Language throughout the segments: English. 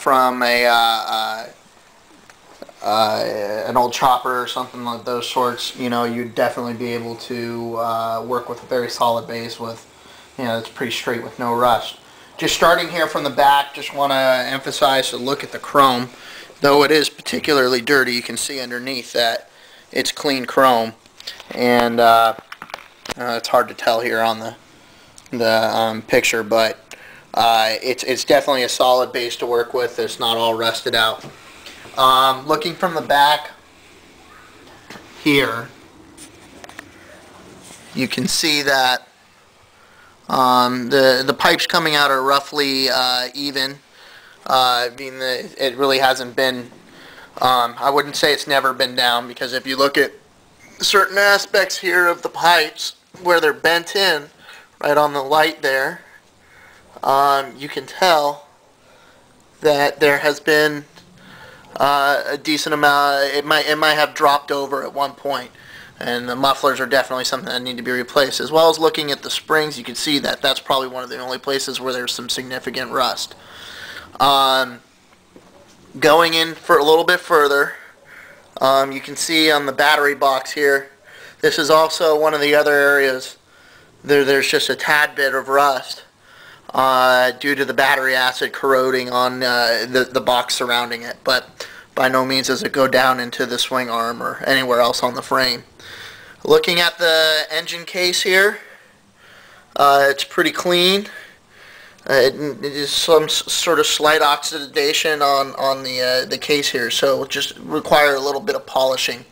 from an old chopper or something like those sorts, you know, you'd definitely be able to work with a very solid base with, you know, it's pretty straight with no rust. Just starting here from the back, just want to emphasize to look at the chrome. Though it is particularly dirty, you can see underneath that it's clean chrome, and it's hard to tell here on the picture, but it's definitely a solid base to work with. It's not all rusted out. Looking from the back here, you can see that the pipes coming out are roughly even. Being that it really hasn't been, I wouldn't say it's never been down, because if you look at certain aspects here of the pipes where they're bent in, right on the light there, you can tell that there has been a decent amount. It might have dropped over at one point, and the mufflers are definitely something that need to be replaced. As well as looking at the springs, you can see that that's probably one of the only places where there's some significant rust. Going in for a little bit further, you can see on the battery box here, this is also one of the other areas there's just a tad bit of rust due to the battery acid corroding on the box surrounding it, but by no means does it go down into the swing arm or anywhere else on the frame. Looking at the engine case here, it's pretty clean. It is some sort of slight oxidation on the case here, so it'll just require a little bit of polishing.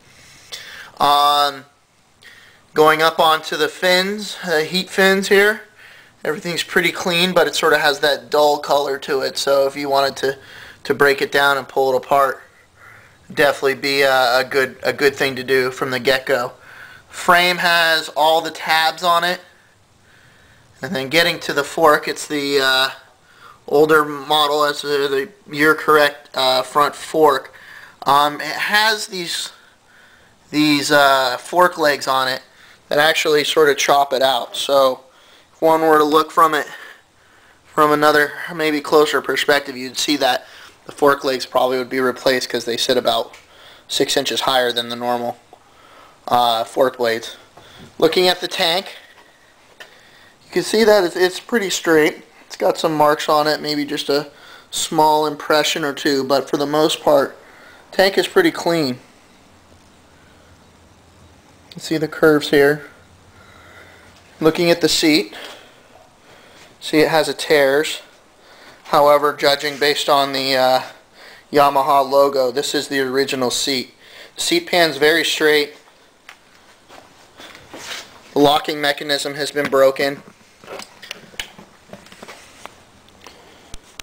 Going up onto the fins, heat fins here, everything's pretty clean, but it sort of has that dull color to it, so if you wanted to break it down and pull it apart, definitely be a good thing to do from the get-go. Frame has all the tabs on it. And then getting to the fork, it's the older model, as the year correct front fork. It has these fork legs on it that actually sort of chop it out. So if one were to look from it from another, maybe closer perspective, you'd see that the fork legs probably would be replaced because they sit about 6 inches higher than the normal fork blades. Looking at the tank, you can see that it's pretty straight. It's got some marks on it, maybe just a small impression or two, but for the most part, tank is pretty clean. You can see the curves here. Looking at the seat, see it has a tears. However, judging based on the Yamaha logo, this is the original seat. The seat pan's very straight. The locking mechanism has been broken.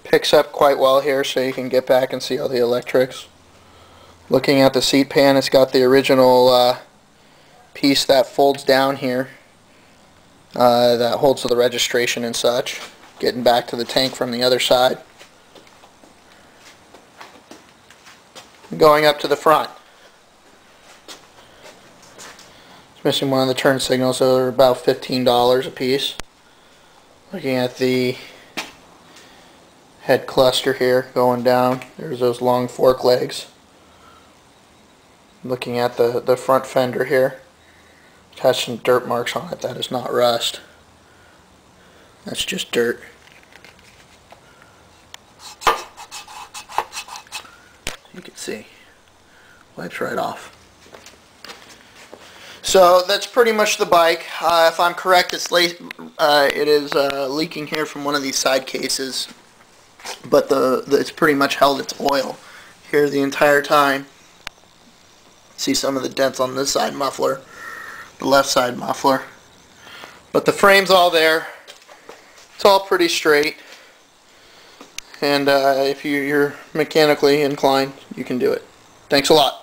Picks up quite well here, so you can get back and see all the electrics. Looking at the seat pan, it's got the original piece that folds down here that holds the registration and such. Getting back to the tank from the other side. Going up to the front. It's missing one of the turn signals, so they're about $15 a piece. Looking at the head cluster here going down, there's those long fork legs. Looking at the front fender here, it has some dirt marks on it. That is not rust, that's just dirt. You can see, wipes right off. So that's pretty much the bike. If I'm correct, it is leaking here from one of these side cases, but it's pretty much held its oil here the entire time. See some of the dents on this side muffler, the left side muffler, but the frame's all there. It's all pretty straight, and if you're mechanically inclined, you can do it. Thanks a lot.